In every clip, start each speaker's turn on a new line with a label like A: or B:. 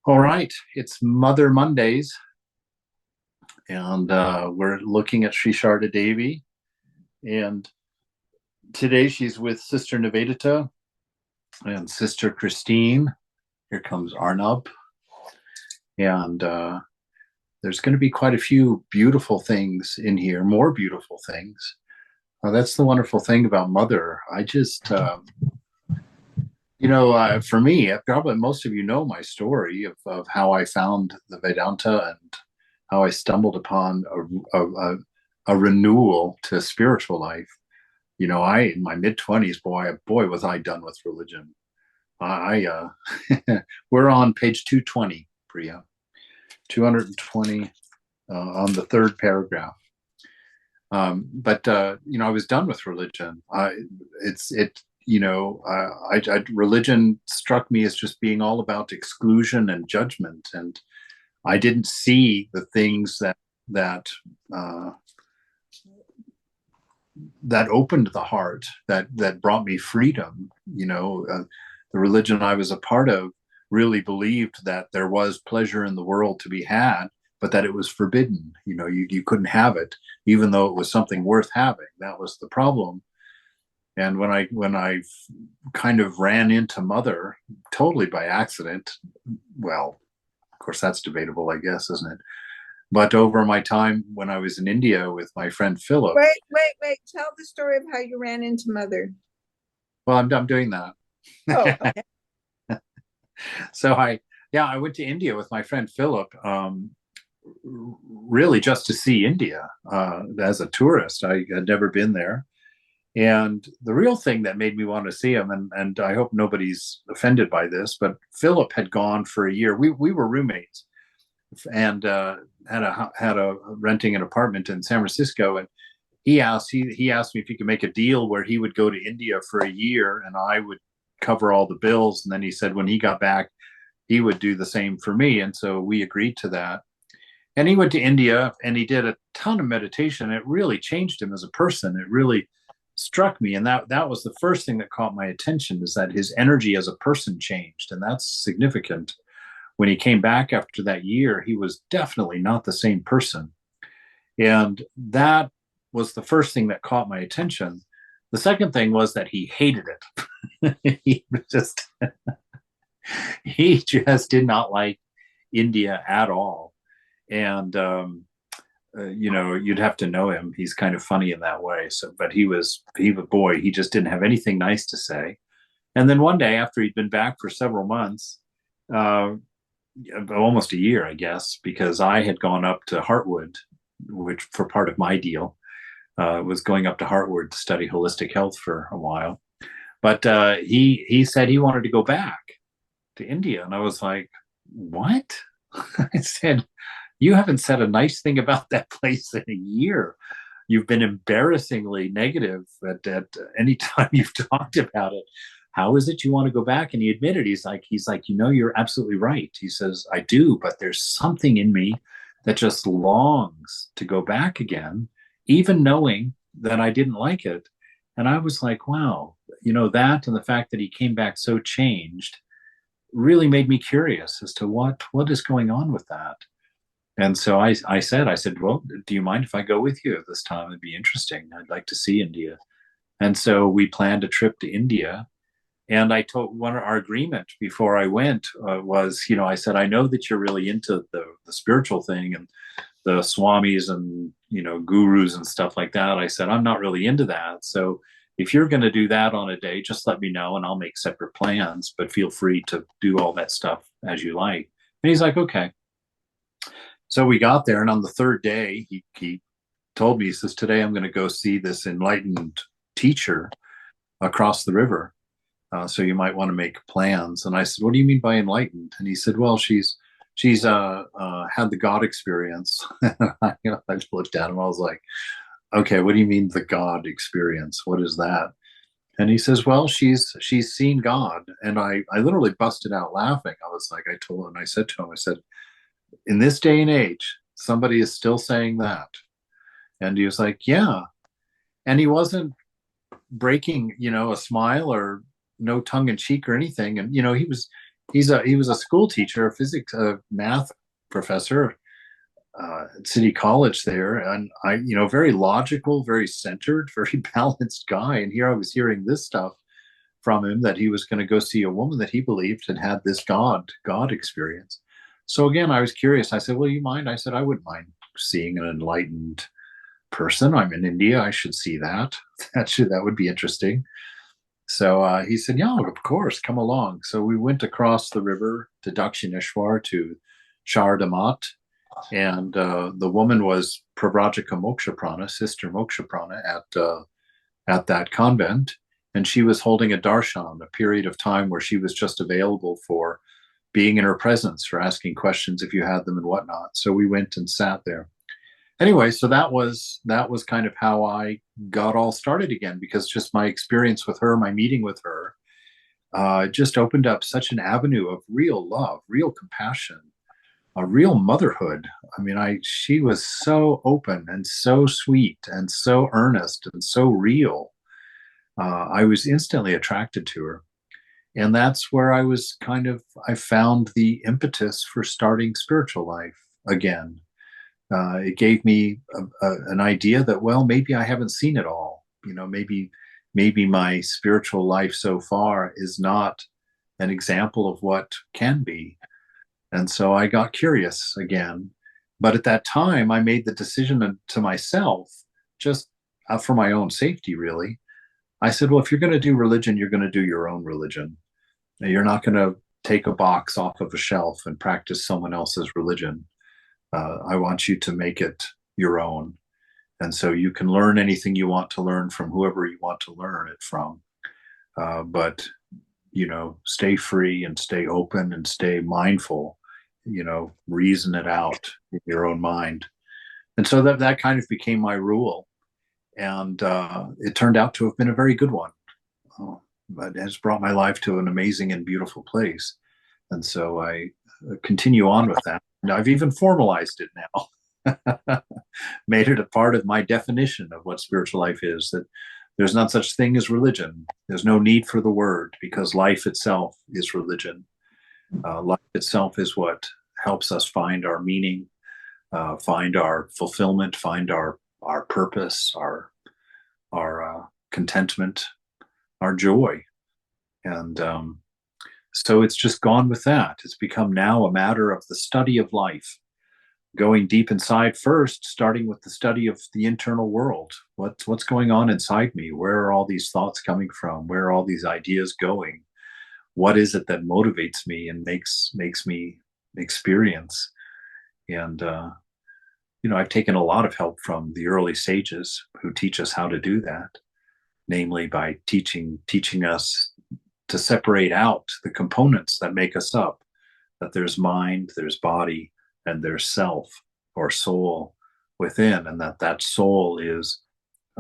A: All right, it's Mother Mondays, and we're looking at Sri Sarada Devi. And today she's with Sister Nivedita and Sister Christine. Here comes Arnab. And there's going to be quite a few beautiful things in here, more beautiful things. That's the wonderful thing about Mother. For me, probably most of you know my story of how I found the Vedanta and how I stumbled upon a renewal to spiritual life. In my mid 20s, boy, was I done with religion. We're on page 220, Priya, 220 on the third paragraph. But I was done with religion. Religion struck me as just being all about exclusion and judgment, and I didn't see the things that uh, that opened the heart, that brought me freedom. The religion I was a part of really believed that there was pleasure in the world to be had, but that it was forbidden. You couldn't have it, even though it was something worth having. That was the problem. And when I kind of ran into Mother totally by accident, well, of course that's debatable, I guess, isn't it? But over my time when I was in India with my friend Philip,
B: Wait. Tell the story of how you ran into Mother.
A: well, I'm doing
B: Oh,
A: that.
B: okay.
A: So I went to India with my friend Philip, really just to see India as a tourist. I had never been there. And the real thing that made me want to see him, and I hope nobody's offended by this, but Philip had gone for a year. We were roommates and had a renting an apartment in San Francisco, and he asked me if he could make a deal where he would go to India for a year and I would cover all the bills. And then he said when he got back, he would do the same for me. And so we agreed to that. And he went to India and he did a ton of meditation. It really changed him as a person. It really struck me. And that was the first thing that caught my attention, is that his energy as a person changed. And that's significant. When he came back after that year, he was definitely not the same person. And that was the first thing that caught my attention. The second thing was that he hated it. He just did not like India at all. And you'd have to know him. He's kind of funny in that way. So, but boy, he just didn't have anything nice to say. And then one day, after he'd been back for several months, uh, almost a year, I guess, because I had gone up to Hartwood, which for part of my deal was going up to Hartwood to study holistic health for a while. But he said he wanted to go back to India, and I was like, "What?" I said, "You haven't said a nice thing about that place in a year. You've been embarrassingly negative at any time you've talked about it. How is it you want to go back?" And he admitted, he's like, you're absolutely right. He says, "I do, but there's something in me that just longs to go back again, even knowing that I didn't like it." And I was like, wow, that and the fact that he came back so changed really made me curious as to what is going on with that. And so I said, well, do you mind if I go with you this time? It'd be interesting. I'd like to see India. And so we planned a trip to India. And I told one of our agreement before I went was, I said, I know that you're really into the spiritual thing and the swamis and, gurus and stuff like that. I said, I'm not really into that. So if you're going to do that on a day, just let me know and I'll make separate plans, but feel free to do all that stuff as you like. And he's like, okay. So we got there, and on the third day, he told me, he says, today I'm going to go see this enlightened teacher across the river. So you might want to make plans. And I said, what do you mean by enlightened? And he said, well, she's had the God experience. I looked at him. I was like, okay, what do you mean the God experience? What is that? And he says, well, she's seen God. And I literally busted out laughing. I was like, I told him, I said to him, I said, in this day and age, somebody is still saying that. And he was like, yeah. And he wasn't breaking, a smile or no tongue in cheek or anything. And, he was a school teacher, a physics, math professor at City College there, and very logical, very centered, very balanced guy. And here I was hearing this stuff from him that he was going to go see a woman that he believed had this God experience. So again, I was curious. I said, "Well, you mind?" I said, "I wouldn't mind seeing an enlightened person. I'm in India. I should see that. That would be interesting." So he said, "Yeah, of course, come along." So we went across the river to Dakshineshwar to Sarada, and the woman was Pravrajaka Mokshaprana, Sister Mokshaprana at that convent, and she was holding a darshan, a period of time where she was just available for being in her presence, for asking questions if you had them and whatnot. So we went and sat there. Anyway, so that was kind of how I got all started again, because just my experience with her, my meeting with her, just opened up such an avenue of real love, real compassion, a real motherhood. I mean, I she was so open and so sweet and so earnest and so real. I was instantly attracted to her, and that's where I found the impetus for starting spiritual life again. It gave me an idea that, well, maybe I haven't seen it all. Maybe my spiritual life so far is not an example of what can be. And so I got curious again. But at that time, I made the decision to myself, just for my own safety, really. I said, well, if you're going to do religion, you're going to do your own religion. You're not going to take a box off of a shelf and practice someone else's religion. I want you to make it your own. And so you can learn anything you want to learn from whoever you want to learn it from. But, stay free and stay open and stay mindful, reason it out in your own mind. And so that kind of became my rule. And it turned out to have been a very good one. But it has brought my life to an amazing and beautiful place. And so I continue on with that. And I've even formalized it now, made it a part of my definition of what spiritual life is, that there's not such thing as religion. There's no need for the word, because life itself is religion. Life itself is what helps us find our meaning, find our fulfillment, find our purpose, our contentment, our joy. And so it's just gone with that. It's become now a matter of the study of life, going deep inside first, starting with the study of the internal world. What's going on inside me? Where are all these thoughts coming from? Where are all these ideas going? What is it that motivates me and makes me experience? And I've taken a lot of help from the early sages who teach us how to do that, namely by teaching us to separate out the components that make us up, that there's mind, there's body, and there's self or soul within, and that soul is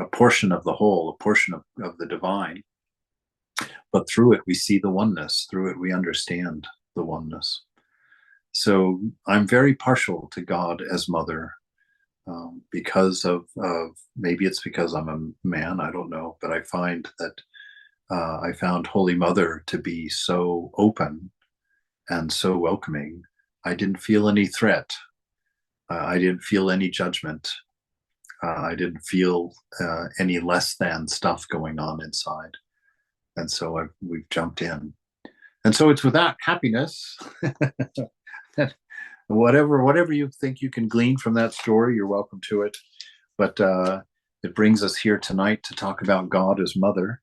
A: a portion of the whole, a portion of the divine. But through it, we see the oneness. Through it, we understand the oneness. So I'm very partial to God as mother, because of maybe it's because I'm a man, I don't know, but I find that I found Holy Mother to be so open and so welcoming. I didn't feel any threat. I didn't feel any judgment. I didn't feel any less than stuff going on inside. And so we've jumped in. And so it's with that happiness that whatever you think you can glean from that story, you're welcome to it. But it brings us here tonight to talk about God as Mother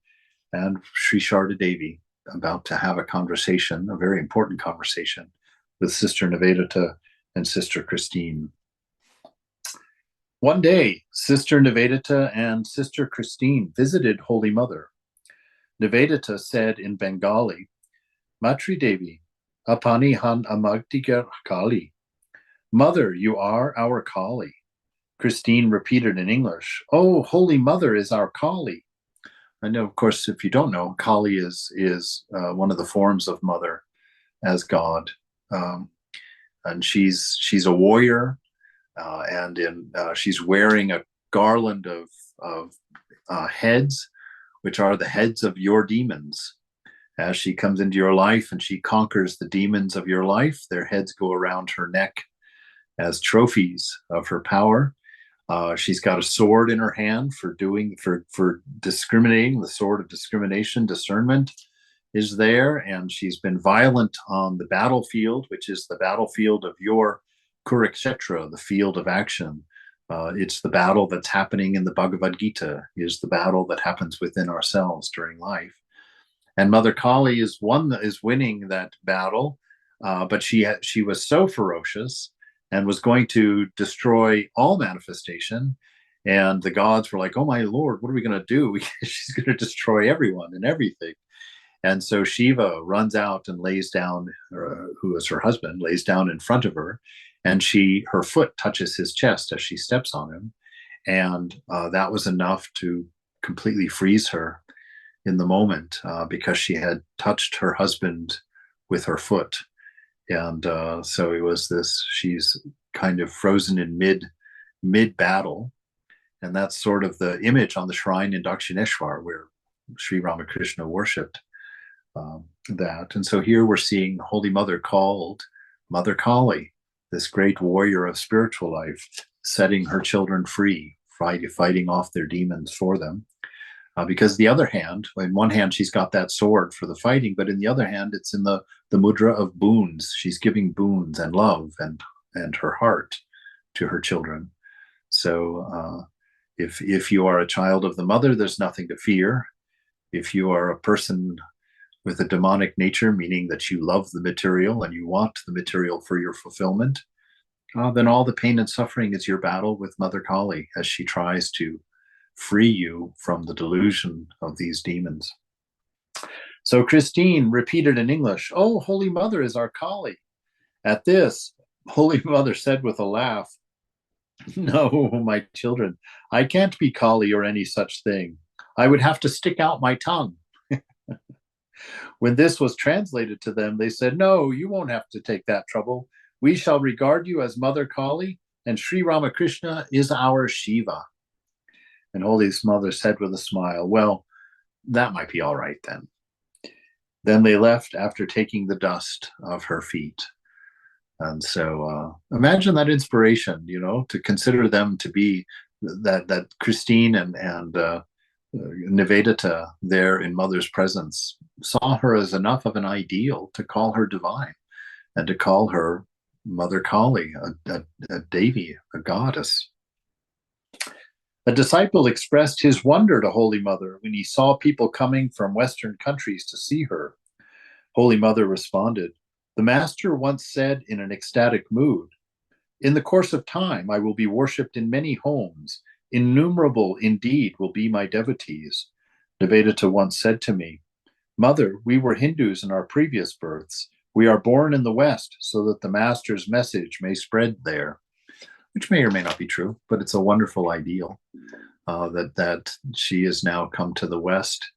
A: and Sri Sarada Devi, about to have a conversation, a very important conversation, with Sister Nivedita and Sister Christine. One day, Sister Nivedita and Sister Christine visited Holy Mother. Nivedita said in Bengali, Matri Devi, Apani Han Amagtigar Kali. Mother, you are our Kali. Christine repeated in English, Oh, Holy Mother is our Kali. I know, of course, if you don't know, Kali is one of the forms of Mother as God, and she's a warrior, and she's wearing a garland of heads, which are the heads of your demons. As she comes into your life and she conquers the demons of your life, their heads go around her neck as trophies of her power. She's got a sword in her hand for discriminating. The sword of discrimination, discernment is there, and she's been violent on the battlefield, which is the battlefield of your Kurukshetra, the field of action. It's the battle that's happening in the Bhagavad Gita, is the battle that happens within ourselves during life. And Mother Kali is winning that battle, but she was so ferocious and was going to destroy all manifestation. And the gods were like, "Oh my lord, what are we going to do? She's going to destroy everyone and everything." And so Shiva runs out and lays down, who is her husband, lays down in front of her, and her foot touches his chest as she steps on him, and that was enough to completely freeze her in the moment, because she had touched her husband with her foot. And so it was this, she's kind of frozen in mid battle. And that's sort of the image on the shrine in Dakshineshwar where Sri Ramakrishna worshipped that. And so here we're seeing Holy Mother called Mother Kali, this great warrior of spiritual life, setting her children free, fighting off their demons for them. Because the other hand, in one hand, she's got that sword for the fighting, but in the other hand, it's in the mudra of boons. She's giving boons and love and her heart to her children. So if you are a child of the mother, there's nothing to fear. If you are a person with a demonic nature, meaning that you love the material and you want the material for your fulfillment, then all the pain and suffering is your battle with Mother Kali as she tries to free you from the delusion of these demons. So Christine repeated in English, "Oh, Holy Mother is our Kali." At this, Holy Mother said with a laugh, "No, my children, I can't be Kali or any such thing. I would have to stick out my tongue." When this was translated to them, they said, "No, you won't have to take that trouble. We shall regard you as Mother Kali, and Sri Ramakrishna is our Shiva." And Holy Mother said with a smile, "Well, that might be all right then." Then they left after taking the dust of her feet. And so imagine that inspiration, to consider them to be that Christine and Nivedita there in Mother's presence saw her as enough of an ideal to call her divine and to call her Mother Kali, a Devi, a goddess. A disciple expressed his wonder to Holy Mother when he saw people coming from Western countries to see her. Holy Mother responded, "The Master once said in an ecstatic mood, 'In the course of time, I will be worshipped in many homes. Innumerable indeed will be my devotees.' Nivedita once said to me, 'Mother, we were Hindus in our previous births. We are born in the West so that the Master's message may spread there,'" which may or may not be true, but it's a wonderful ideal that she has now come to the West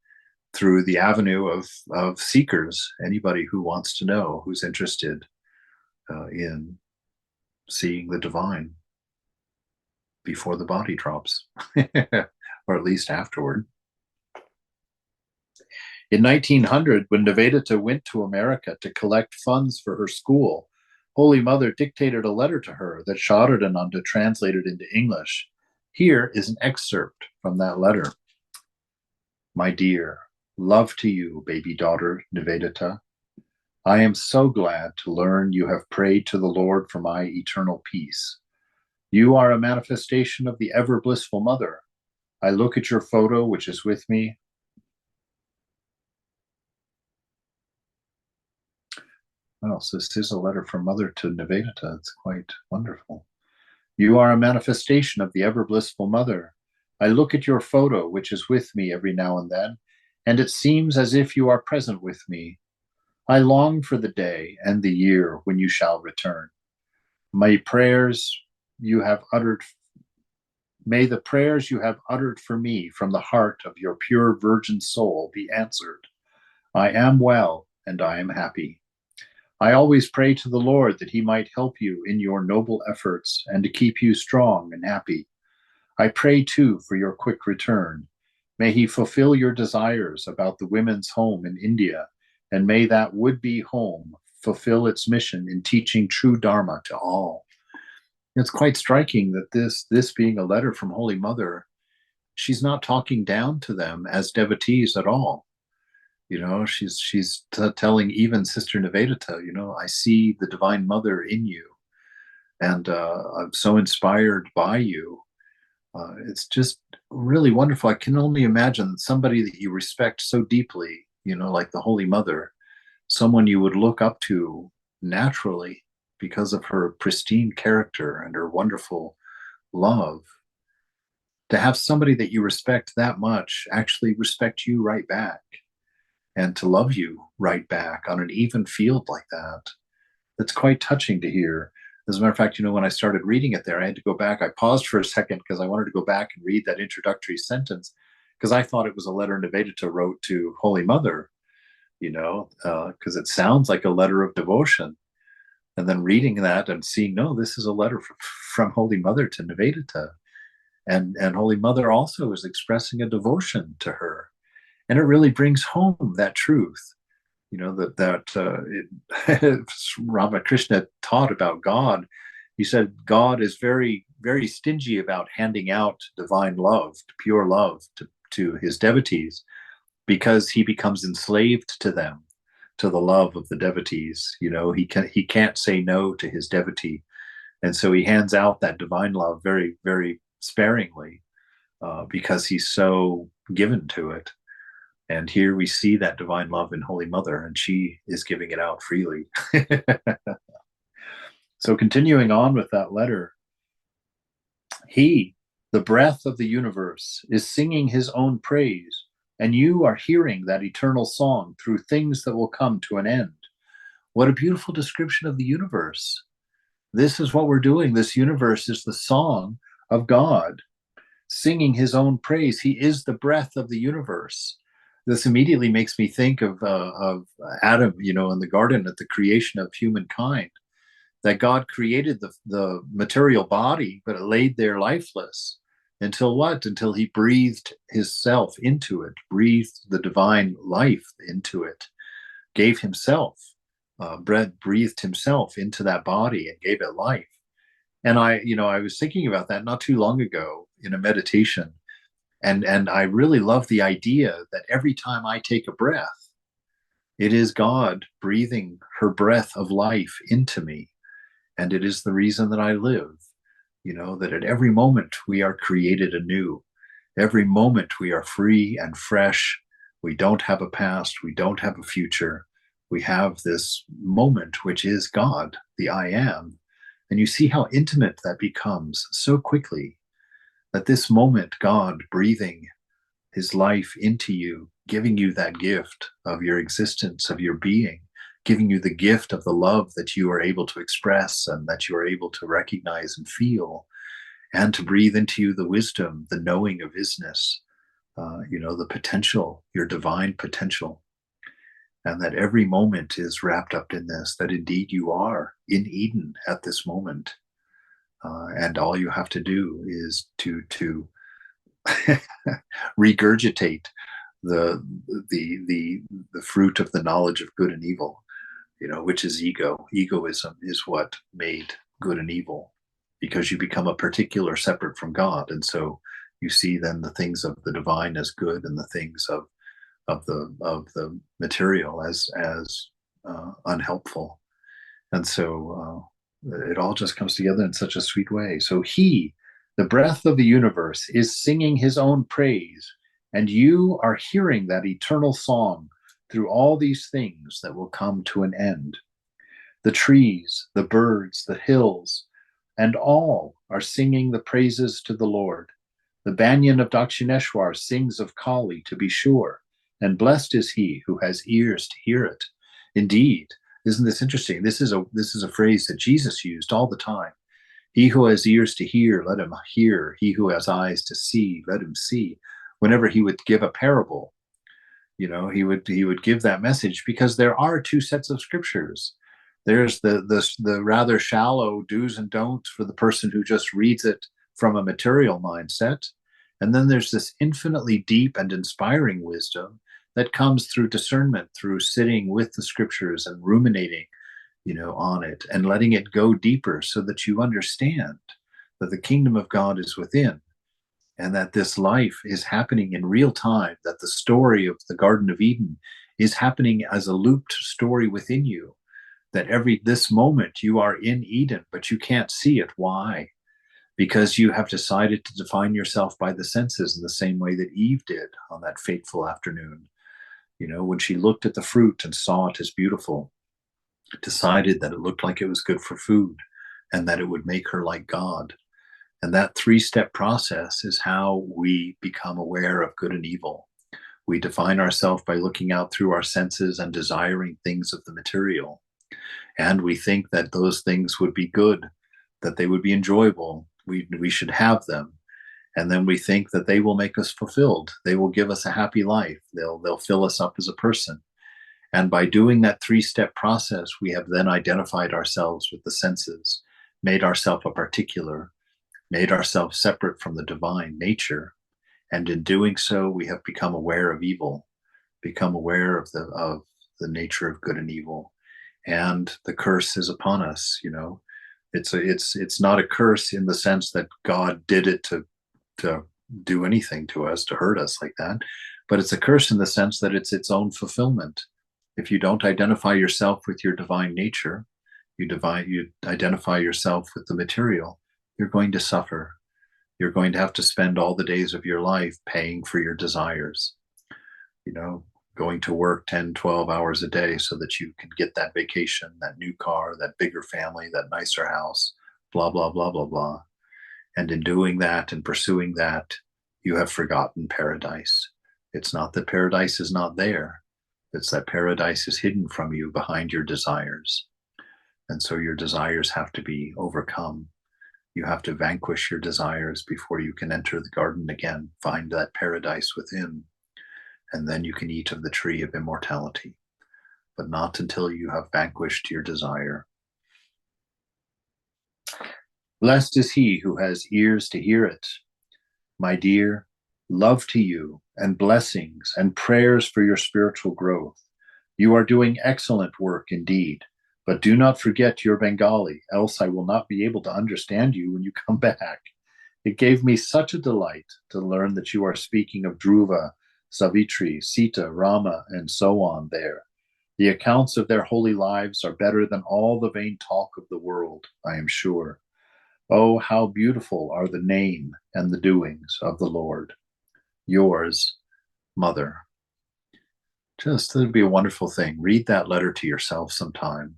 A: through the avenue of seekers, anybody who wants to know, who's interested in seeing the divine before the body drops, or at least afterward. In 1900, when Nivedita went to America to collect funds for her school, Holy Mother dictated a letter to her that Sharadananda translated into English. Here is an excerpt from that letter. "My dear, love to you, baby daughter Nivedita. I am so glad to learn you have prayed to the Lord for my eternal peace. You are a manifestation of the ever blissful Mother. I look at your photo, which is with me. Well, so this is a letter from Mother to Nivedita. It's quite wonderful. You are a manifestation of the ever blissful Mother. I look at your photo, which is with me every now and then, and it seems as if you are present with me. I long for the day and the year when you shall return. May the prayers you have uttered for me from the heart of your pure virgin soul be answered. I am well and I am happy. I always pray to the Lord that he might help you in your noble efforts and to keep you strong and happy. I pray too for your quick return. May he fulfill your desires about the women's home in India and may that would-be home fulfill its mission in teaching true Dharma to all. It's quite striking that this being a letter from Holy Mother, she's not talking down to them as devotees at all. She's telling even Sister Nivedita, I see the Divine Mother in you, and I'm so inspired by you. It's just really wonderful. I can only imagine somebody that you respect so deeply, like the Holy Mother, someone you would look up to naturally because of her pristine character and her wonderful love. To have somebody that you respect that much actually respect you right back and to love you right back on an even field like that, that's quite touching to hear. As a matter of fact, when I started reading it there, I had to go back. I paused for a second because I wanted to go back and read that introductory sentence because I thought it was a letter Nivedita wrote to Holy Mother, because it sounds like a letter of devotion. And then reading that and seeing, no, this is a letter from Holy Mother to Nivedita. And Holy Mother also is expressing a devotion to her. And it really brings home that truth, Ramakrishna taught about God. He said God is very, very stingy about handing out divine love, pure love to his devotees, because he becomes enslaved to them, to the love of the devotees. He can't say no to his devotee, and so he hands out that divine love very, very sparingly, because he's so given to it. And here we see that divine love in Holy Mother, and she is giving it out freely. So continuing on with that letter, he, the breath of the universe, is singing his own praise, and you are hearing that eternal song through things that will come to an end. What a beautiful description of the universe. This is what we're doing. This universe is the song of God, singing his own praise. He is the breath of the universe. This immediately makes me think of Adam, in the garden at the creation of humankind, that God created the material body, but it laid there lifeless until what? Until he breathed his self into it, breathed the divine life into it, gave himself, breathed himself into that body and gave it life. And I was thinking about that not too long ago in a meditation. And I really love the idea that every time I take a breath, it is God breathing her breath of life into me. And it is the reason that I live, that at every moment we are created anew. Every moment we are free and fresh. We don't have a past. We don't have a future. We have this moment, which is God, the I am. And you see how intimate that becomes so quickly. That this moment, God breathing his life into you, giving you that gift of your existence, of your being, giving you the gift of the love that you are able to express and that you are able to recognize and feel, and to breathe into you the wisdom, the knowing of isness, the potential, your divine potential. And that every moment is wrapped up in this, that indeed you are in Eden at this moment. And all you have to do is to regurgitate the fruit of the knowledge of good and evil, which is ego. Egoism is what made good and evil, because you become a particular separate from God, and so you see then the things of the divine as good and the things of the material as unhelpful, and so. It all just comes together in such a sweet way. So he, the breath of the universe, is singing his own praise, and you are hearing that eternal song through all these things that will come to an end. The trees, the birds, the hills, and all are singing the praises to the Lord. The banyan of Dakshineshwar sings of Kali, to be sure, and blessed is he who has ears to hear it. Indeed, isn't this interesting? This is a phrase that Jesus used all the time. He who has ears to hear, let him hear. He who has eyes to see, let him see. Whenever he would give a parable, he would give that message, because there are two sets of scriptures. There's the rather shallow do's and don'ts for the person who just reads it from a material mindset, and then there's this infinitely deep and inspiring wisdom that comes through discernment, through sitting with the scriptures and ruminating, on it and letting it go deeper so that you understand that the kingdom of God is within and that this life is happening in real time, that the story of the Garden of Eden is happening as a looped story within you, that this moment you are in Eden, but you can't see it. Why? Because you have decided to define yourself by the senses in the same way that Eve did on that fateful afternoon. When she looked at the fruit and saw it as beautiful, decided that it looked like it was good for food and that it would make her like God. And that three-step process is how we become aware of good and evil. We define ourselves by looking out through our senses and desiring things of the material. And we think that those things would be good, that they would be enjoyable. We should have them. And then we think that they will make us fulfilled. They will give us a happy life. They'll fill us up as a person. And by doing that three-step process, we have then identified ourselves with the senses, made ourselves a particular, made ourselves separate from the divine nature. And in doing so, we have become aware of evil, become aware of the nature of good and evil. And the curse is upon us. It's not a curse in the sense that God did it to do anything to us, to hurt us like that, but it's a curse in the sense that it's its own fulfillment. If you don't identify yourself with your divine nature, you identify yourself with the material, you're going to suffer. You're going to have to spend all the days of your life paying for your desires, going to work 10, 12 hours a day so that you can get that vacation, that new car, that bigger family, that nicer house, blah, blah, blah, blah, blah. And in doing that and pursuing that, you have forgotten paradise. It's not that paradise is not there. It's that paradise is hidden from you behind your desires. And so your desires have to be overcome. You have to vanquish your desires before you can enter the garden again, find that paradise within, and then you can eat of the tree of immortality, but not until you have vanquished your desire. Blessed is he who has ears to hear it. My dear, love to you and blessings and prayers for your spiritual growth. You are doing excellent work indeed, but do not forget your Bengali, else I will not be able to understand you when you come back. It gave me such a delight to learn that you are speaking of Dhruva, Savitri, Sita, Rama, and so on there. The accounts of their holy lives are better than all the vain talk of the world, I am sure. Oh, how beautiful are the name and the doings of the Lord. Yours, Mother. Just, it'd be a wonderful thing. Read that letter to yourself sometime,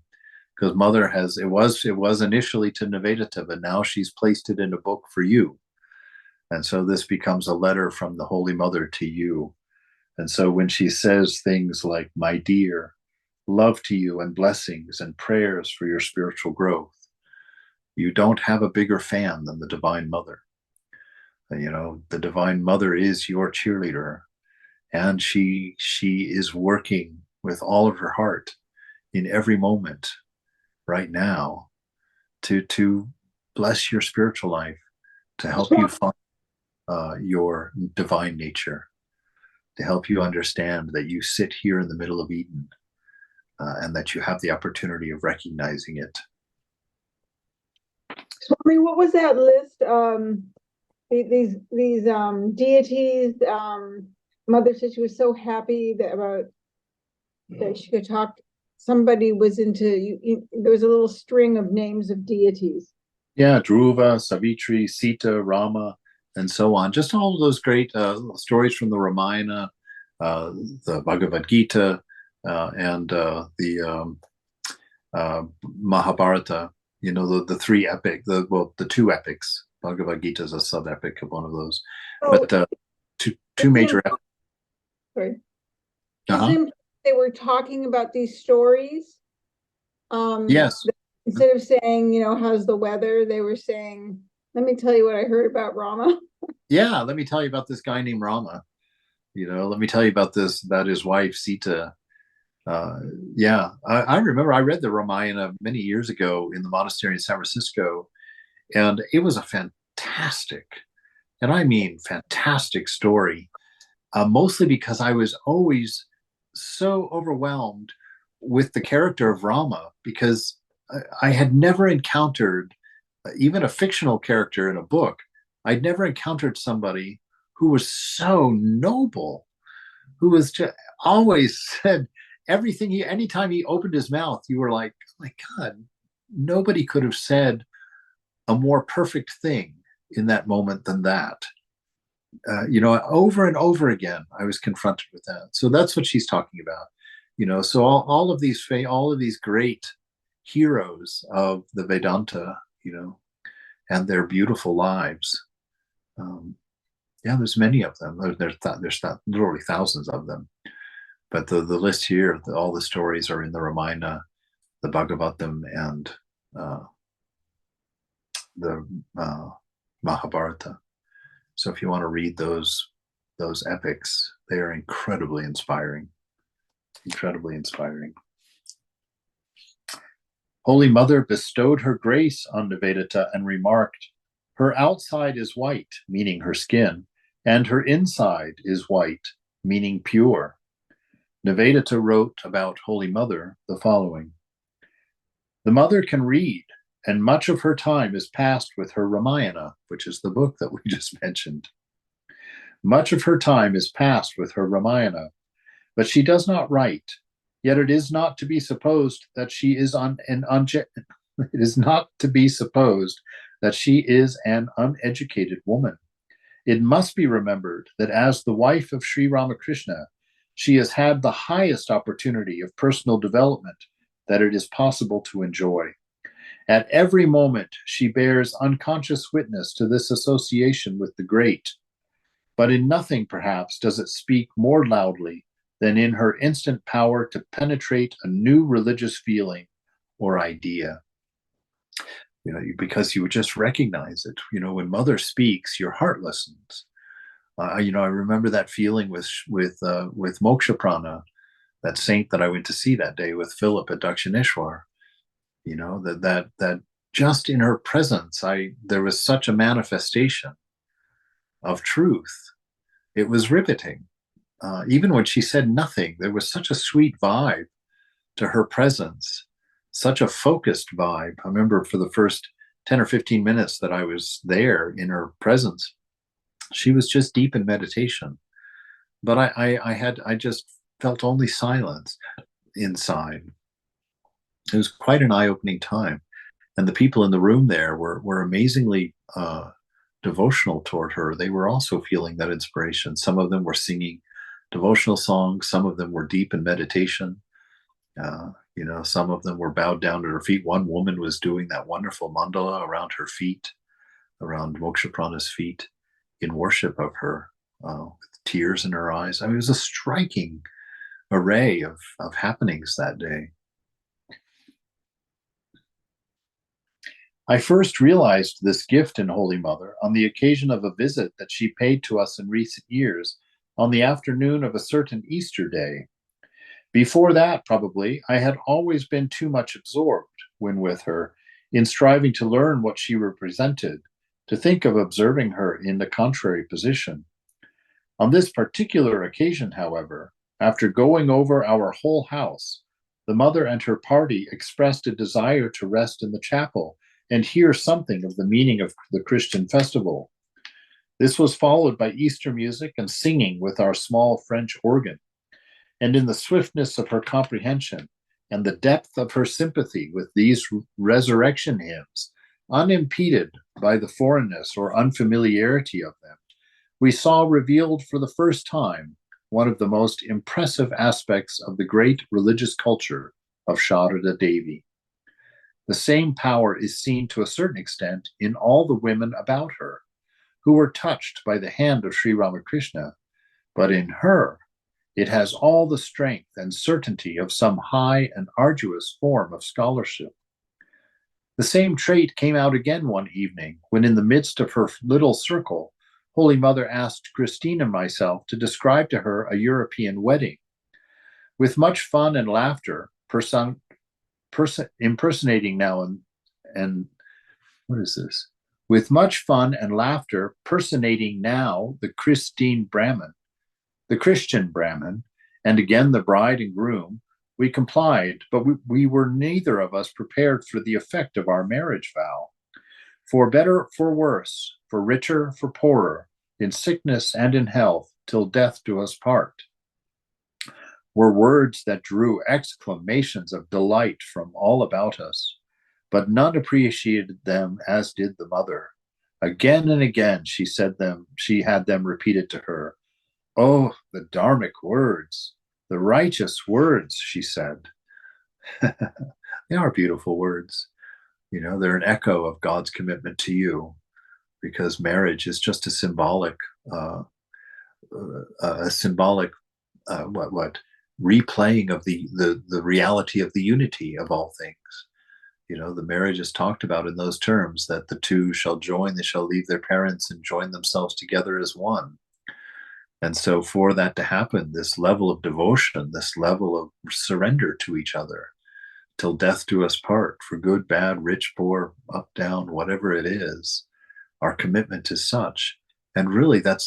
A: because Mother it was initially to Nivedita, but now she's placed it in a book for you. And so this becomes a letter from the Holy Mother to you. And so when she says things like, my dear, love to you and blessings and prayers for your spiritual growth, you don't have a bigger fan than the Divine Mother. The Divine Mother is your cheerleader, and she is working with all of her heart in every moment right now to bless your spiritual life, to help you find your divine nature, to help you understand that you sit here in the middle of Eden, and that you have the opportunity of recognizing it.
B: Swami, what was that list? These deities. Mother said she was so happy that she could talk. Somebody was into. There was a little string of names of deities.
A: Yeah, Dhruva, Savitri, Sita, Rama, and so on. Just all of those great stories from the Ramayana, the Bhagavad Gita, and the Mahabharata. The three epic, the two epics. Bhagavad Gita is a sub-epic of one of those, but two major epics.
B: Sorry. They were talking about these stories.
A: Yes.
B: Instead of saying, how's the weather, they were saying, let me tell you what I heard about Rama.
A: Yeah, let me tell you about this guy named Rama. Let me tell you about his wife Sita. Yeah, I remember I read the Ramayana many years ago in the monastery in San Francisco, and it was a fantastic, and I mean fantastic story, mostly because I was always so overwhelmed with the character of Rama because I had never encountered even a fictional character in a book. I'd never encountered somebody who was so noble, who was just always said everything he, anytime he opened his mouth, you were like, oh my God, nobody could have said a more perfect thing in that moment than that. Over and over again, I was confronted with that. So that's what she's talking about. So all of these great heroes of the Vedanta, and their beautiful lives. Um, yeah, there's many of them. There's literally thousands of them. But the list here, all the stories are in the Ramayana, the Bhagavatam, and uh, the Mahabharata. So if you want to read those epics, they are incredibly inspiring. Incredibly inspiring. Holy Mother bestowed her grace on Nivedita and remarked, "Her outside is white," meaning her skin, "and her inside is white," meaning pure. Nivedita wrote about Holy Mother the following: "The mother can read, and much of her time is passed with her Ramayana," which is the book that we just mentioned. "Much of her time is passed with her Ramayana, but she does not write. Yet it is not to be supposed that she is it is not to be supposed that she is an uneducated woman. It must be remembered that as the wife of Sri Ramakrishna, she has had the highest opportunity of personal development that it is possible to enjoy. At every moment, she bears unconscious witness to this association with the great, but in nothing, perhaps, does it speak more loudly than in her instant power to penetrate a new religious feeling or idea." Because you would just recognize it. When Mother speaks, your heart listens. I remember that feeling with Moksha Prana, that saint that I went to see that day with Philip at Dakshineshwar. That just in her presence, there was such a manifestation of truth. It was riveting. Even when she said nothing, there was such a sweet vibe to her presence, such a focused vibe. I remember for the first 10 or 15 minutes that I was there in her presence, she was just deep in meditation. But I just felt only silence inside. It was quite an eye-opening time. And the people in the room there were amazingly devotional toward her. They were also feeling that inspiration. Some of them were singing devotional songs. Some of them were deep in meditation. Some of them were bowed down at her feet. One woman was doing that wonderful mandala around her feet, around Moksha Prana's feet, in worship of her, with tears in her eyes. I mean, it was a striking array of happenings that day. I first realized this gift in Holy Mother on the occasion of a visit that she paid to us in recent years on the afternoon of a certain Easter day. Before that, probably, I had always been too much absorbed, when with her, in striving to learn what she represented, to think of observing her in the contrary position. On this particular occasion, however, after going over our whole house, the mother and her party expressed a desire to rest in the chapel and hear something of the meaning of the Christian festival. This was followed by Easter music and singing with our small French organ. And in the swiftness of her comprehension and the depth of her sympathy with these resurrection hymns, unimpeded by the foreignness or unfamiliarity of them, we saw revealed for the first time one of the most impressive aspects of the great religious culture of Sarada Devi. The same power is seen to a certain extent in all the women about her, who were touched by the hand of Sri Ramakrishna, but in her, it has all the strength and certainty of some high and arduous form of scholarship. The same trait came out again one evening when, in the midst of her little circle, Holy Mother asked Christine and myself to describe to her a European wedding. With much fun and laughter, impersonating now and what is this? With much fun and laughter, personating now the Christian Brahmin, And again, the bride and groom, we complied, but we were neither of us prepared for the effect of our marriage vow. For better, for worse, for richer, for poorer, in sickness and in health, till death do us part, were words that drew exclamations of delight from all about us, but none appreciated them as did the mother. Again and again she had them repeated to her. Oh, the dharmic words, the righteous words, she said. They are beautiful words. You know, they're an echo of God's commitment to you, because marriage is just uh, a symbolic what replaying of the reality of the unity of all things. You know, the marriage is talked about in those terms, that the two shall join, they shall leave their parents and join themselves together as one. And so, for that to happen, this level of devotion, this level of surrender to each other, till death do us part, for good, bad, rich, poor, up, down, whatever it is, our commitment is such. And really, that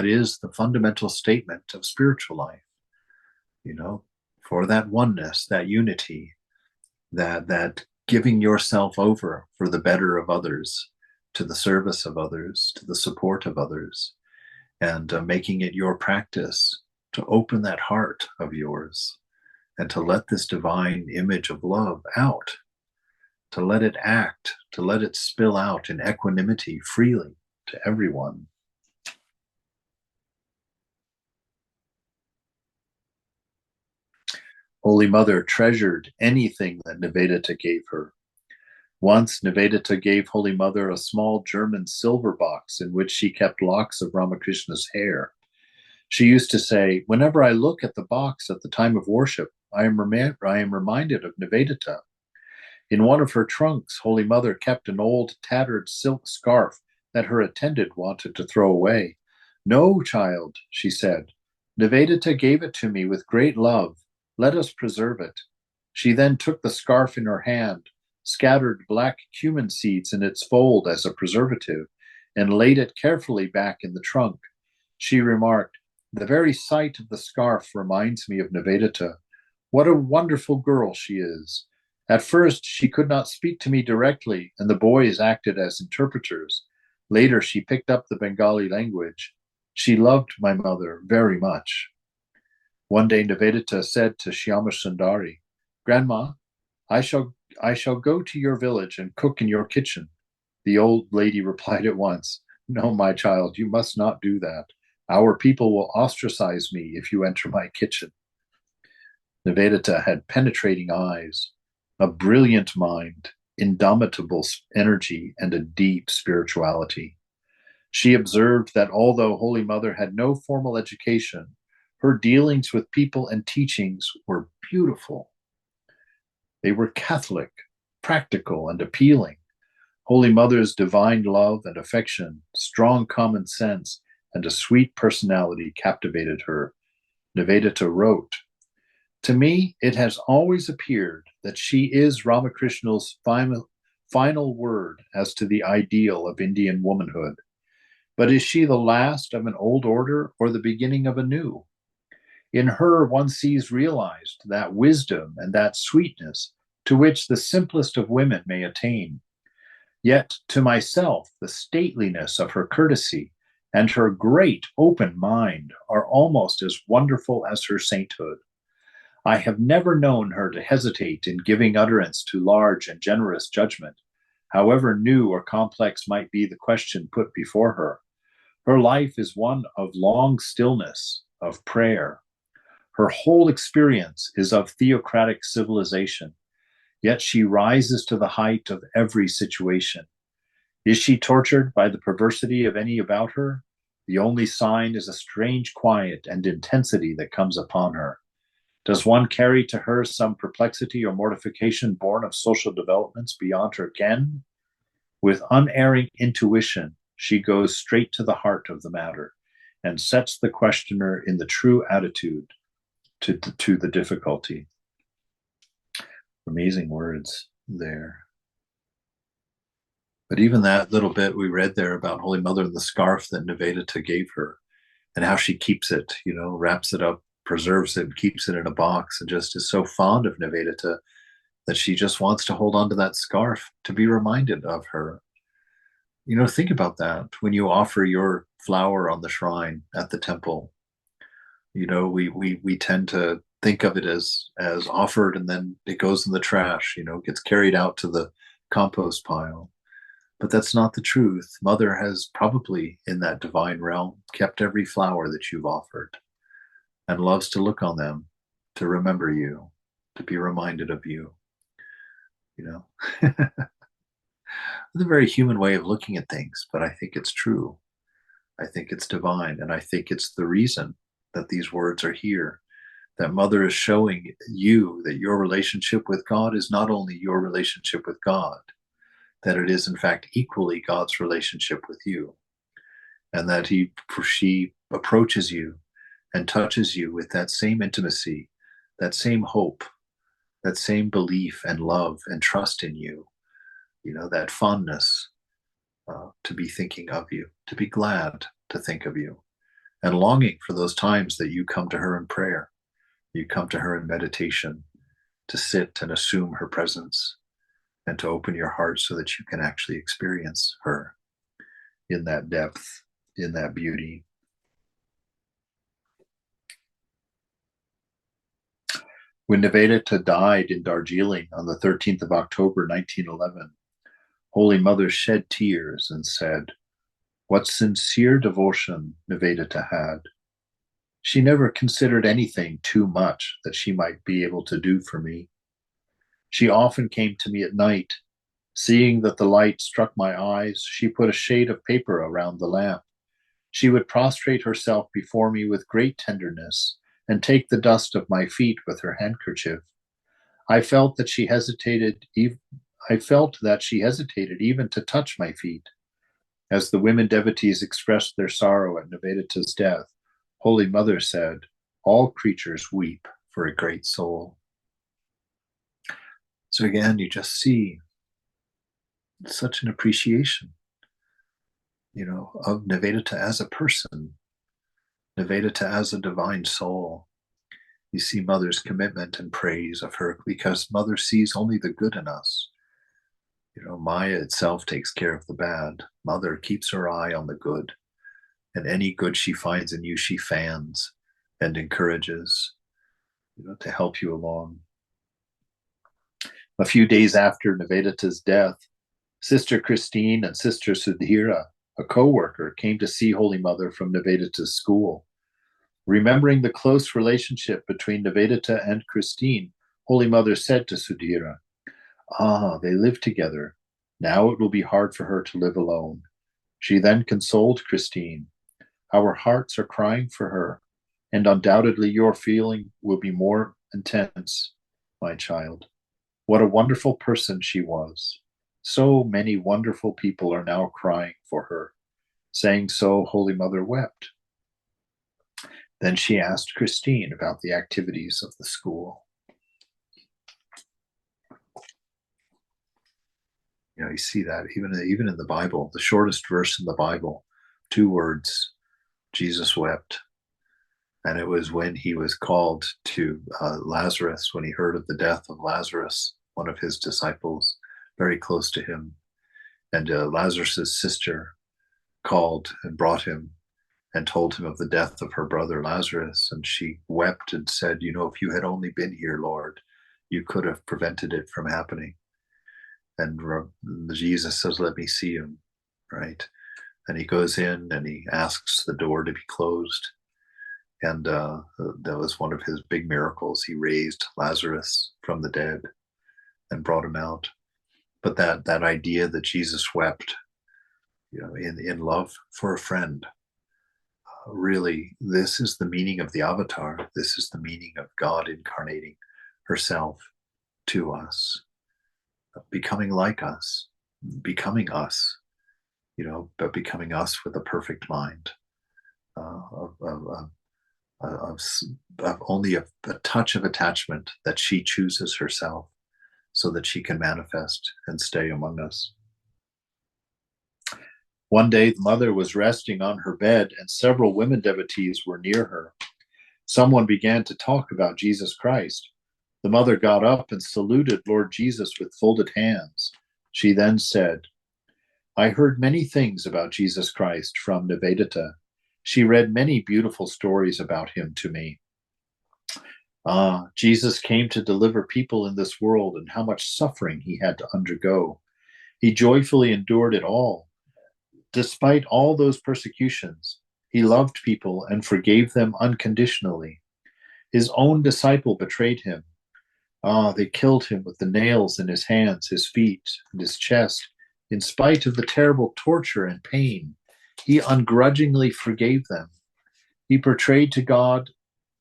A: is the fundamental statement of spiritual life. You know, for that oneness, that unity, that giving yourself over for the better of others, to the service of others, to the support of others, and making it your practice to open that heart of yours and to let this divine image of love out, to let it act, to let it spill out in equanimity freely to everyone. Holy Mother treasured anything that Nivedita gave her. Once, Nivedita gave Holy Mother a small German silver box in which she kept locks of Ramakrishna's hair. She used to say, whenever I look at the box at the time of worship, I am reminded of Nivedita. In one of her trunks, Holy Mother kept an old tattered silk scarf that her attendant wanted to throw away. No, child, she said. Nivedita gave it to me with great love. Let us preserve it. She then took the scarf in her hand, scattered black cumin seeds in its fold as a preservative, and laid it carefully back in the trunk. She remarked, the very sight of the scarf reminds me of Nivedita. What a wonderful girl she is. At first, she could not speak to me directly, and the boys acted as interpreters. Later, she picked up the Bengali language. She loved my mother very much. One day, Nivedita said to Shyama Sundari, Grandma, I shall go to your village and cook in your kitchen. The old lady replied at once, No, my child, you must not do that. Our people will ostracize me if you enter my kitchen. Nivedita had penetrating eyes, a brilliant mind, indomitable energy, and a deep spirituality. She observed that although Holy Mother had no formal education, her dealings with people and teachings were beautiful. They were Catholic, practical, and appealing. Holy Mother's divine love and affection, strong common sense, and a sweet personality captivated her. Nivedita wrote, to me, it has always appeared that she is Ramakrishna's final word as to the ideal of Indian womanhood. But is she the last of an old order or the beginning of a new? In her, one sees realized that wisdom and that sweetness to which the simplest of women may attain. Yet to myself, the stateliness of her courtesy and her great open mind are almost as wonderful as her sainthood. I have never known her to hesitate in giving utterance to large and generous judgment, however new or complex might be the question put before her. Her life is one of long stillness, of prayer. Her whole experience is of theocratic civilization, yet she rises to the height of every situation. Is she tortured by the perversity of any about her? The only sign is a strange quiet and intensity that comes upon her. Does one carry to her some perplexity or mortification born of social developments beyond her ken? With unerring intuition, she goes straight to the heart of the matter and sets the questioner in the true attitude to the difficulty. Amazing words there. But even that little bit we read there about Holy Mother and the scarf that Nivedita gave her and how she keeps it, wraps it up preserves it, keeps it in a box, and just is so fond of Nivedita that she just wants to hold on to that scarf to be reminded of her. Think about that when you offer your flower on the shrine at the temple. We tend to think of it as offered, and then it goes in the trash, gets carried out to the compost pile. But that's not the truth. Mother has probably, in that divine realm, kept every flower that you've offered and loves to look on them, to remember you, to be reminded of you. It's a very human way of looking at things, but I think it's true. I think it's divine, and I think it's the reason that these words are here. That Mother is showing you that your relationship with God is not only your relationship with God, that it is in fact equally God's relationship with you, and that she approaches you and touches you with that same intimacy, that same hope, that same belief and love and trust in you, that fondness to be thinking of you, to be glad to think of you, and longing for those times that you come to her in prayer, you come to her in meditation, to sit and assume her presence, and to open your heart so that you can actually experience her in that depth, in that beauty. When Nivedita died in Darjeeling on the 13th of October, 1911, Holy Mother shed tears and said, "What sincere devotion Nivedita had. She never considered anything too much that she might be able to do for me. She often came to me at night. Seeing that the light struck my eyes, she put a shade of paper around the lamp. She would prostrate herself before me with great tenderness and take the dust of my feet with her handkerchief. I felt that she hesitated even to touch my feet. As the women devotees expressed their sorrow at Nivedita's death, Holy Mother said, 'All creatures weep for a great soul.'" So again, you just see such an appreciation, of Nivedita as a person, Nivedita as a divine soul. You see Mother's commitment and praise of her because Mother sees only the good in us. Maya itself takes care of the bad. Mother keeps her eye on the good, and any good she finds in you, she fans and encourages, to help you along. A few days after Nivedita's death, Sister Christine and Sister Sudhira, a co-worker, came to see Holy Mother from Nivedita's school. Remembering the close relationship between Nivedita and Christine, Holy Mother said to Sudhira, "They live together. Now it will be hard for her to live alone." She then consoled Christine. "Our hearts are crying for her, and undoubtedly your feeling will be more intense, my child. What a wonderful person she was. So many wonderful people are now crying for her." Saying so, Holy Mother wept. Then she asked Christine about the activities of the school. You see that even in the Bible, the shortest verse in the Bible, 2 words, Jesus wept. And it was when he was called to Lazarus, when he heard of the death of Lazarus, one of his disciples, very close to him. And Lazarus's sister called and brought him and told him of the death of her brother Lazarus. And she wept and said, "If you had only been here, Lord, you could have prevented it from happening." And Jesus says, "Let me see him," right? And he goes in and he asks the door to be closed. And that was one of his big miracles. He raised Lazarus from the dead and brought him out. But that idea that Jesus wept, in love for a friend, really, this is the meaning of the Avatar. This is the meaning of God incarnating herself to us, becoming like us, becoming us, but becoming us with a perfect mind, of only a touch of attachment that she chooses herself so that she can manifest and stay among us. One day, the Mother was resting on her bed, and several women devotees were near her. Someone began to talk about Jesus Christ. The mother got up and saluted Lord Jesus with folded hands. She then said, I heard many things about Jesus Christ from Nivedita. She read many beautiful stories about him to me. Jesus came to deliver people in this world and how much suffering he had to undergo. He joyfully endured it all. Despite all those persecutions, he loved people and forgave them unconditionally. His own disciple betrayed him. They killed him with the nails in his hands, his feet, and his chest. In spite of the terrible torture and pain, he ungrudgingly forgave them. He portrayed to God,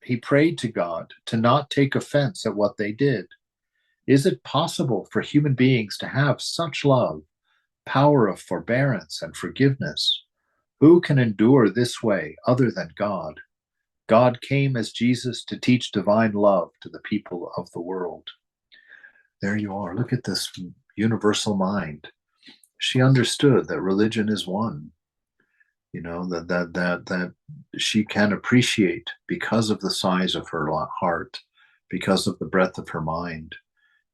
A: he prayed to God to not take offense at what they did. Is it possible for human beings to have such love, power of forbearance and forgiveness? Who can endure this way other than God? God came as Jesus to teach divine love to the people of the world. There you are. Look at this universal mind. She understood that religion is one, that she can appreciate because of the size of her heart, because of the breadth of her mind,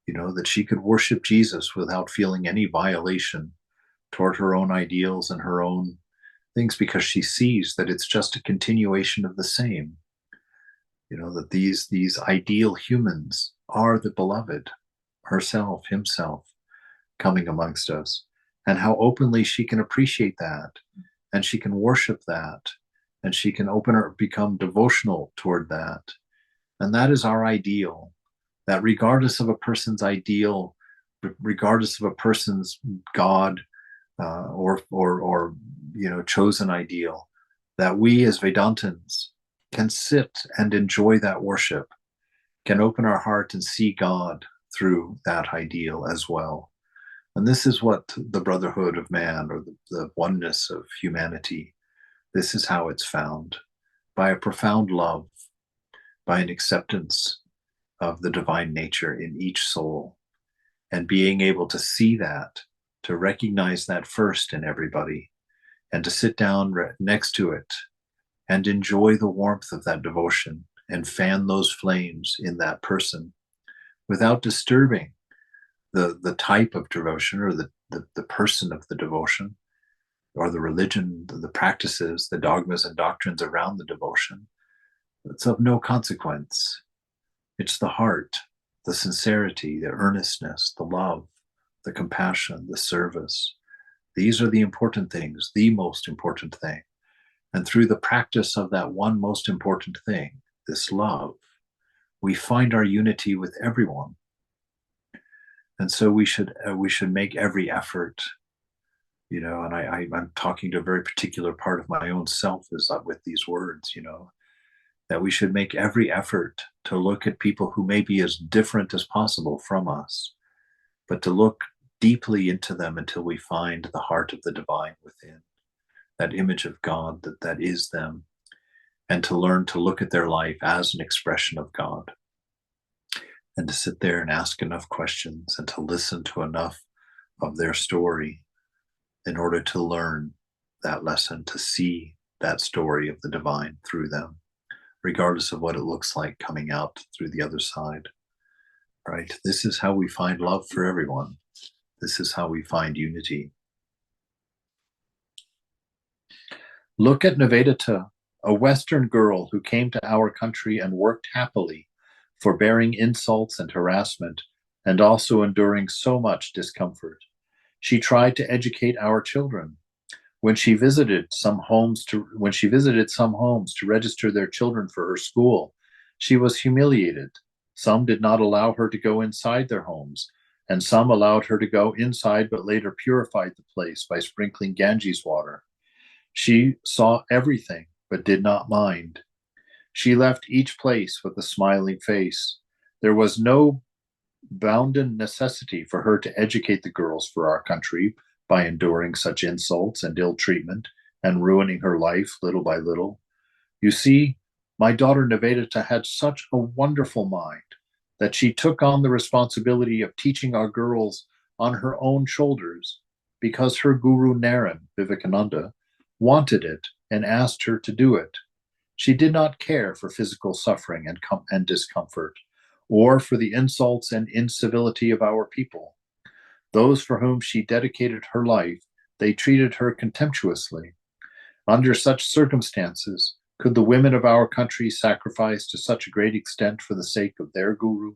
A: that she could worship Jesus without feeling any violation toward her own ideals and her own things, because she sees that it's just a continuation of the same. That these ideal humans are the beloved, herself, himself, coming amongst us, and how openly she can appreciate that, and she can worship that, and she can become devotional toward that. And that is our ideal, that regardless of a person's ideal, regardless of a person's God, or chosen ideal, that we as Vedantins can sit and enjoy that worship, can open our heart and see God through that ideal as well. And this is what the brotherhood of man, or the oneness of humanity, this is how it's found, by a profound love, by an acceptance of the divine nature in each soul, and being able to see that, to recognize that first in everybody, and to sit down next to it and enjoy the warmth of that devotion and fan those flames in that person without disturbing the type of devotion, or the person of the devotion, or the religion, the practices, the dogmas and doctrines around the devotion. It's of no consequence. It's the heart, the sincerity, the earnestness, the love, the compassion, the service. These are the important things, the most important thing. And through the practice of that one most important thing, this love, we find our unity with everyone. And so we should make every effort, and I'm talking to a very particular part of my own self is with these words, that we should make every effort to look at people who may be as different as possible from us, but to look deeply into them until we find the heart of the divine within, that image of God that is them, and to learn to look at their life as an expression of God, and to sit there and ask enough questions and to listen to enough of their story in order to learn that lesson, to see that story of the divine through them, regardless of what it looks like coming out through the other side. Right? This is how we find love for everyone. This is how we find unity. Look at Nivedita, a Western girl who came to our country and worked happily, forbearing insults and harassment, and also enduring so much discomfort. She tried to educate our children. When she visited some homes to register their children for her school, she was humiliated. Some did not allow her to go inside their homes, and some allowed her to go inside but later purified the place by sprinkling Ganges water. She saw everything but did not mind. She left each place with a smiling face. There was no bounden necessity for her to educate the girls for our country by enduring such insults and ill treatment and ruining her life little by little. You see, my daughter Nivedita had such a wonderful mind that she took on the responsibility of teaching our girls on her own shoulders because her guru Naren, Vivekananda, wanted it and asked her to do it. She did not care for physical suffering and discomfort, or for the insults and incivility of our people. Those for whom she dedicated her life, they treated her contemptuously. Under such circumstances, could the women of our country sacrifice to such a great extent for the sake of their guru?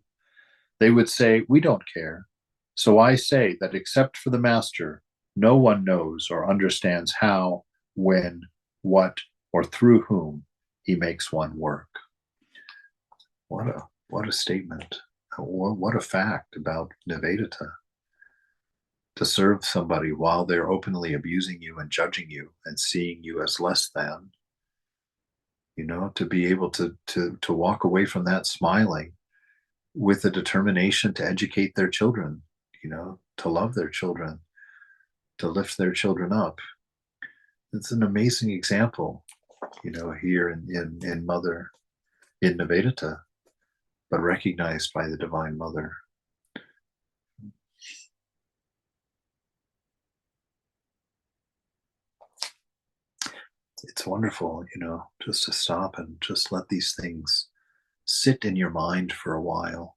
A: They would say, we don't care. So I say that except for the master, no one knows or understands how, when, what, or through whom he makes one work. What a statement. What a fact about Nivedita. To serve somebody while they're openly abusing you and judging you and seeing you as less than, to be able to walk away from that smiling with a determination to educate their children, to love their children, to lift their children up. It's an amazing example, here in Mother, in Nivedita, but recognized by the Divine Mother. It's wonderful, just to stop and just let these things sit in your mind for a while.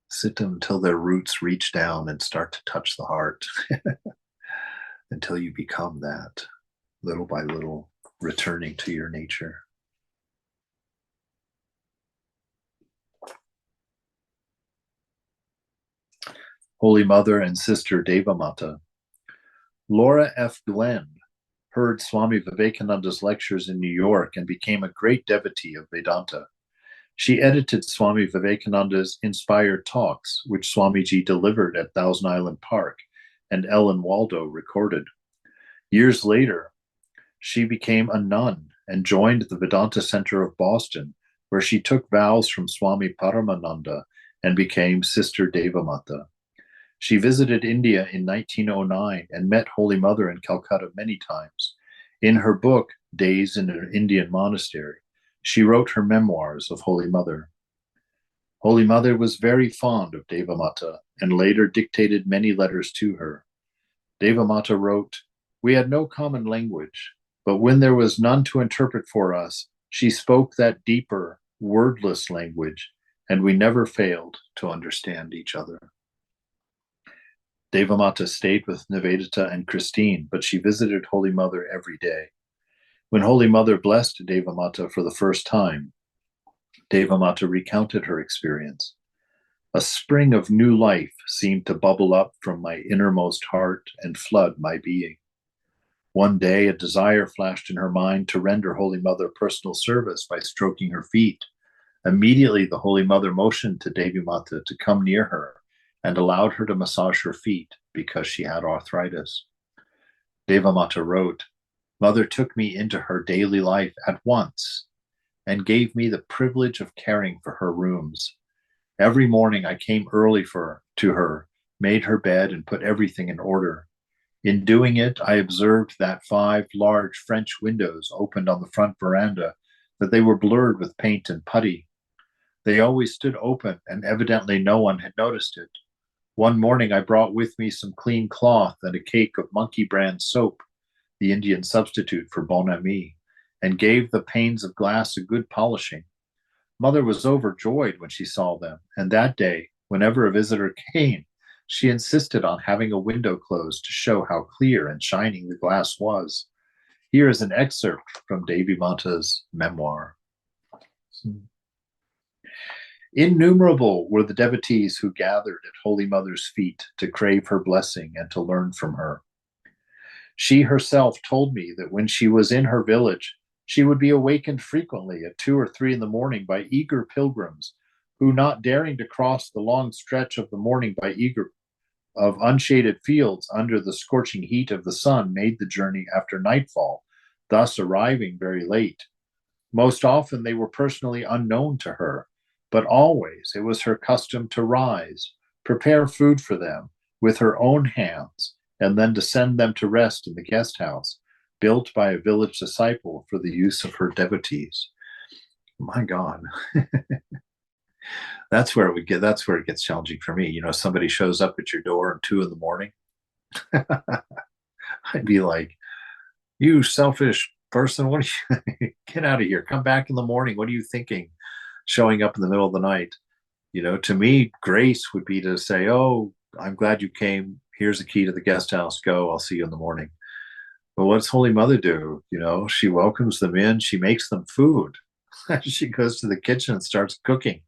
A: Sit until their roots reach down and start to touch the heart until you become that, little by little, returning to your nature. Holy Mother and Sister Devamata. Laura F. Glenn heard Swami Vivekananda's lectures in New York and became a great devotee of Vedanta. She edited Swami Vivekananda's inspired talks, which Swamiji delivered at Thousand Island Park and Ellen Waldo recorded. Years later, she became a nun and joined the Vedanta Center of Boston, where she took vows from Swami Paramananda and became Sister Devamata. She visited India in 1909 and met Holy Mother in Calcutta many times. In her book, Days in an Indian Monastery, she wrote her memoirs of Holy Mother. Holy Mother was very fond of Devamata and later dictated many letters to her. Devamata wrote, "We had no common language, but when there was none to interpret for us, she spoke that deeper, wordless language, and we never failed to understand each other." Devamata stayed with Nivedita and Christine, but she visited Holy Mother every day. When Holy Mother blessed Devamata for the first time, Devamata recounted her experience. A spring of new life seemed to bubble up from my innermost heart and flood my being. One day, a desire flashed in her mind to render Holy Mother personal service by stroking her feet. Immediately, the Holy Mother motioned to Devamata to come near her and allowed her to massage her feet because she had arthritis. Devamata wrote, "Mother took me into her daily life at once and gave me the privilege of caring for her rooms. Every morning I came early to her, made her bed, and put everything in order. In doing it, I observed that 5 large French windows opened on the front veranda, that they were blurred with paint and putty. They always stood open, and evidently no one had noticed it. One morning I brought with me some clean cloth and a cake of monkey brand soap, the Indian substitute for Bon Ami, and gave the panes of glass a good polishing. Mother was overjoyed when she saw them, and that day, whenever a visitor came, she insisted on having a window closed to show how clear and shining the glass was." Here is an excerpt from Devamata's memoir. Innumerable were the devotees who gathered at Holy Mother's feet to crave her blessing and to learn from her. She herself told me that when she was in her village, she would be awakened frequently at 2 or 3 in the morning by eager pilgrims who, not daring to cross the long stretch of the morning of unshaded fields under the scorching heat of the sun, made the journey after nightfall, thus arriving very late. Most often they were personally unknown to her, but always it was her custom to rise, prepare food for them with her own hands, and then to send them to rest in the guest house, built by a village disciple for the use of her devotees. My God. That's where it gets challenging for me. Somebody shows up at your door at 2 in the morning. I'd be like, "You selfish person, what are you Get out of here. Come back in the morning. What are you thinking? Showing up in the middle of the night. To me, grace would be to say, "Oh, I'm glad you came. Here's the key to the guest house. Go. I'll see you in the morning." But what's Holy Mother do? She welcomes them in. She makes them food. She goes to the kitchen and starts cooking.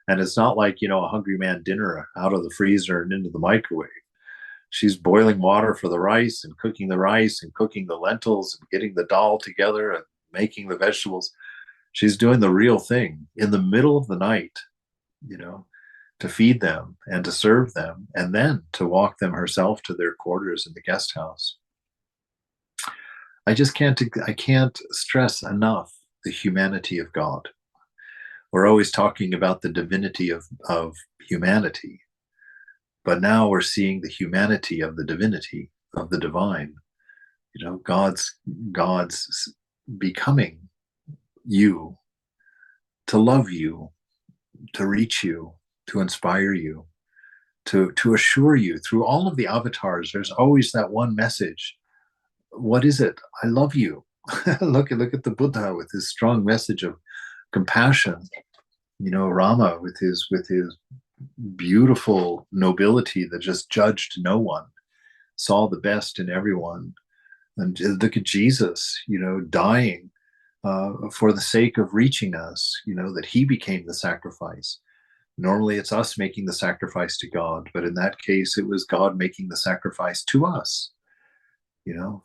A: And it's not like, a hungry man dinner out of the freezer and into the microwave. She's boiling water for the rice and cooking the rice and cooking the lentils and getting the dal together and making the vegetables. She's doing the real thing in the middle of the night, you know, to feed them and to serve them, and then to walk them herself to their quarters in the guest house. I can't stress enough the humanity of God. We're always talking about the divinity of humanity, but now we're seeing the humanity of the divinity of the divine. God's becoming you, to love you, to reach you, to inspire you, to assure you through all of the avatars. There's always that one message. What is it? I love you. Look at the Buddha with his strong message of compassion. Rama with his beautiful nobility that just judged no one, saw the best in everyone. And look at Jesus, dying for the sake of reaching us, that he became the sacrifice. Normally it's us making the sacrifice to God, but in that case, it was God making the sacrifice to us,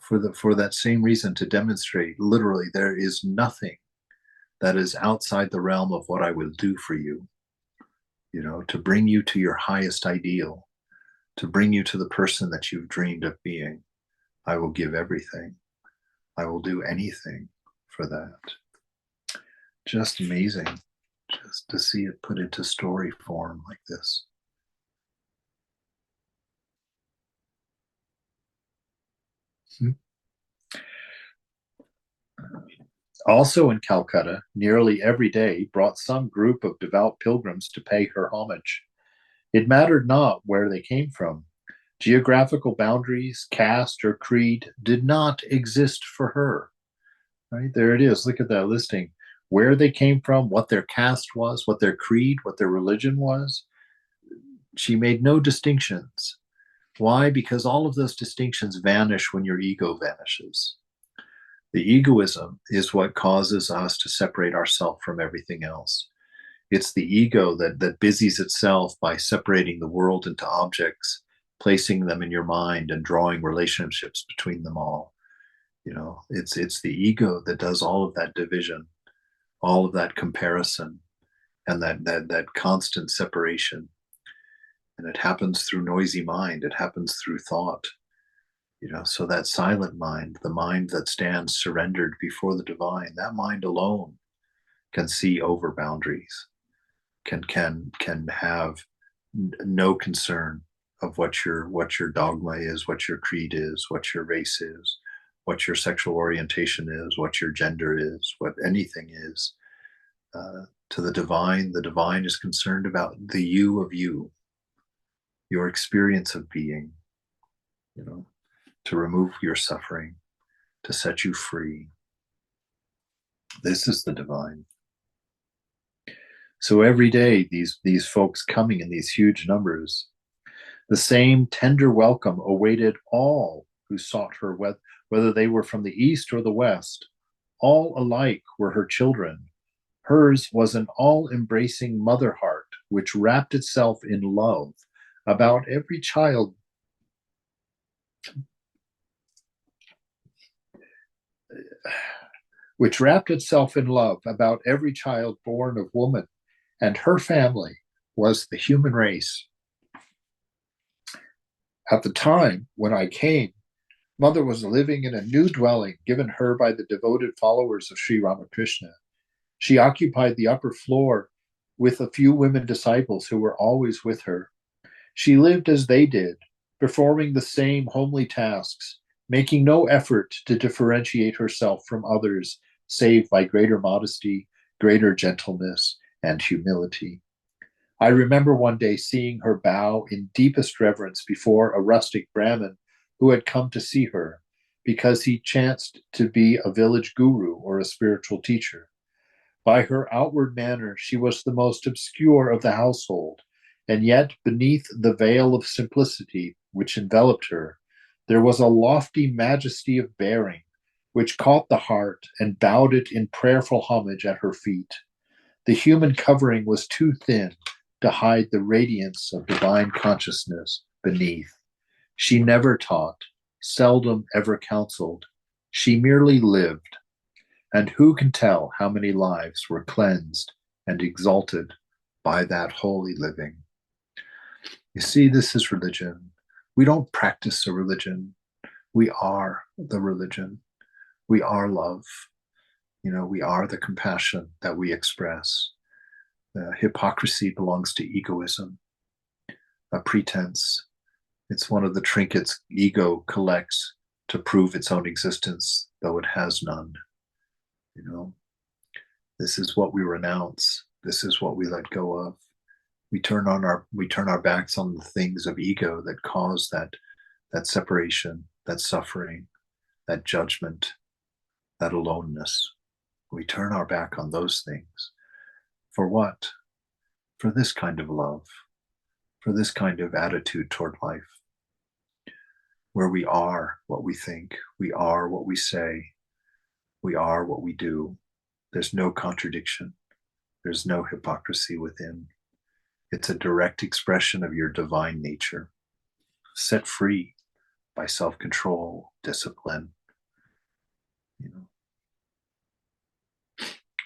A: for that same reason, to demonstrate literally there is nothing that is outside the realm of what I will do for you, to bring you to your highest ideal, to bring you to the person that you've dreamed of being. I will give everything. I will do anything for that. Just amazing, just to see it put into story form like this. Also in Calcutta, nearly every day brought some group of devout pilgrims to pay her homage. It mattered not where they came from. Geographical boundaries, caste, or creed did not exist for her. Right? There it is. Look at that listing. Where they came from, what their caste was, what their creed, what their religion was. She made no distinctions. Why? Because all of those distinctions vanish when your ego vanishes. The egoism is what causes us to separate ourselves from everything else. It's the ego that busies itself by separating the world into objects, placing them in your mind and drawing relationships between them all. It's the ego that does all of that division, all of that comparison, and that constant separation. And it happens through noisy mind. It happens through thought. So that silent mind, the mind that stands surrendered before the divine, that mind alone can see over boundaries, can have no concern of what your dogma is, what your creed is, what your race is, what your sexual orientation is, what your gender is, what anything is. To the divine is concerned about the you of you, your experience of being, to remove your suffering, to set you free. This is the divine. So every day, these folks coming in these huge numbers, the same tender welcome awaited all who sought her, whether they were from the east or the west. All alike were her children. Hers was an all-embracing mother heart, which wrapped itself in love about every child born of woman, and her family was the human race. At the time when I came, Mother was living in a new dwelling given her by the devoted followers of Sri Ramakrishna. She occupied the upper floor with a few women disciples who were always with her. She lived as they did, performing the same homely tasks, making no effort to differentiate herself from others, save by greater modesty, greater gentleness, and humility. I remember one day seeing her bow in deepest reverence before a rustic Brahmin who had come to see her.
C: because he chanced to be a village guru or a spiritual teacher. By her outward manner, she was the most obscure of the household, and yet beneath the veil of simplicity which enveloped her, there was a lofty majesty of bearing which caught the heart and bowed it in prayerful homage at her feet. The human covering was too thin to hide the radiance of divine consciousness beneath. She never taught, seldom ever counseled. She merely lived. And who can tell how many lives were cleansed and exalted by that holy living? You see, this is religion. We don't practice a religion. We are the religion. We are love. We are the compassion that we express. Hypocrisy belongs to egoism, a pretense. It's one of the trinkets ego collects to prove its own existence, though it has none. This is what we renounce. This is what we let go of. We turn our backs on the things of ego that cause that separation, that suffering, that judgment, that aloneness. We turn our back on those things. For what? For this kind of love, for this kind of attitude toward life, where we are what we think, we are what we say, we are what we do. There's no contradiction. There's no hypocrisy within. It's a direct expression of your divine nature, set free by self-control, discipline.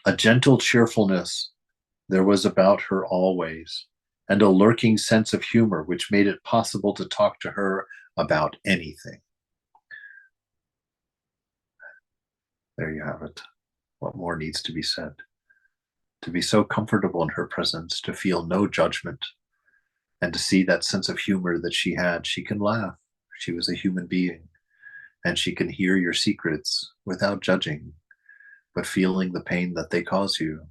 C: A gentle cheerfulness there was about her always, and a lurking sense of humor which made it possible to talk to her about anything. There you have it. What more needs to be said? To be so comfortable in her presence, to feel no judgment, and to see that sense of humor that she had. She can laugh. She was a human being, and she can hear your secrets without judging, but feeling the pain that they cause you,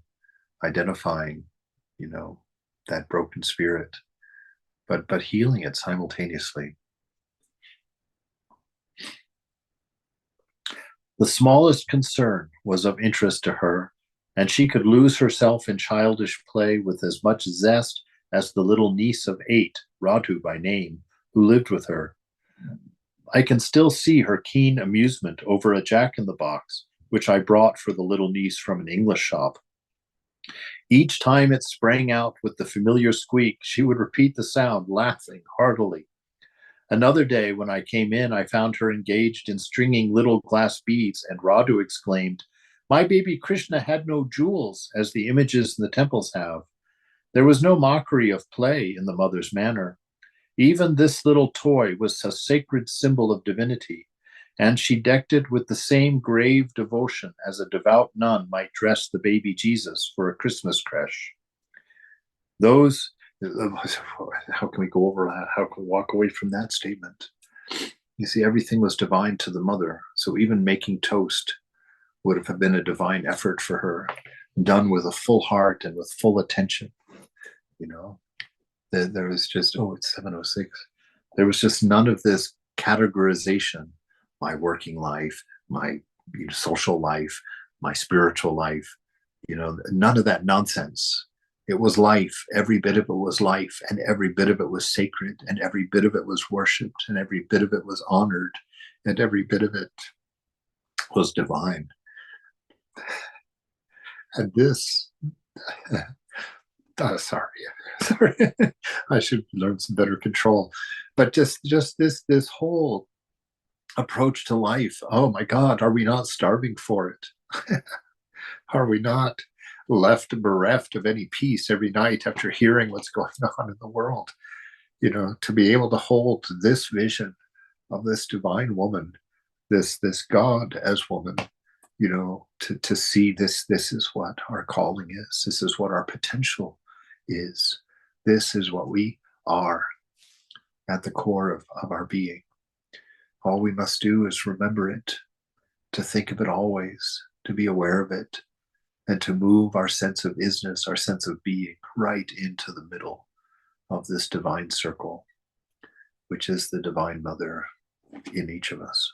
C: identifying, that broken spirit, but healing it simultaneously. The smallest concern was of interest to her, and she could lose herself in childish play with as much zest as the little niece of 8, Radhu by name, who lived with her. I can still see her keen amusement over a jack-in-the-box, which I brought for the little niece from an English shop. Each time it sprang out with the familiar squeak, she would repeat the sound, laughing heartily. Another day, when I came in, I found her engaged in stringing little glass beads, and Radhu exclaimed, "My baby Krishna had no jewels, as the images in the temples have." There was no mockery of play in the mother's manner. Even this little toy was a sacred symbol of divinity, and she decked it with the same grave devotion as a devout nun might dress the baby Jesus for a Christmas creche. Those, how can we go over that? How can we walk away from that statement? You see, everything was divine to the mother, so even making toast would have been a divine effort for her, done with a full heart and with full attention. There was just, it's 7:06. There was just none of this categorization. My working life, my social life, my spiritual life, none of that nonsense. It was life. Every bit of it was life, and every bit of it was sacred, and every bit of it was worshipped, and every bit of it was honored, and every bit of it was divine. And this, sorry, I should learn some better control. But just this whole approach to life. Oh my God, are we not starving for it? Are we not left bereft of any peace every night after hearing what's going on in the world? To be able to hold this vision of this divine woman, this God as woman, to see this is what our calling is. This is what our potential is. This is what we are at the core of our being. All we must do is remember it, to think of it always, to be aware of it, and to move our sense of isness, our sense of being, right into the middle of this divine circle, which is the Divine Mother in each of us.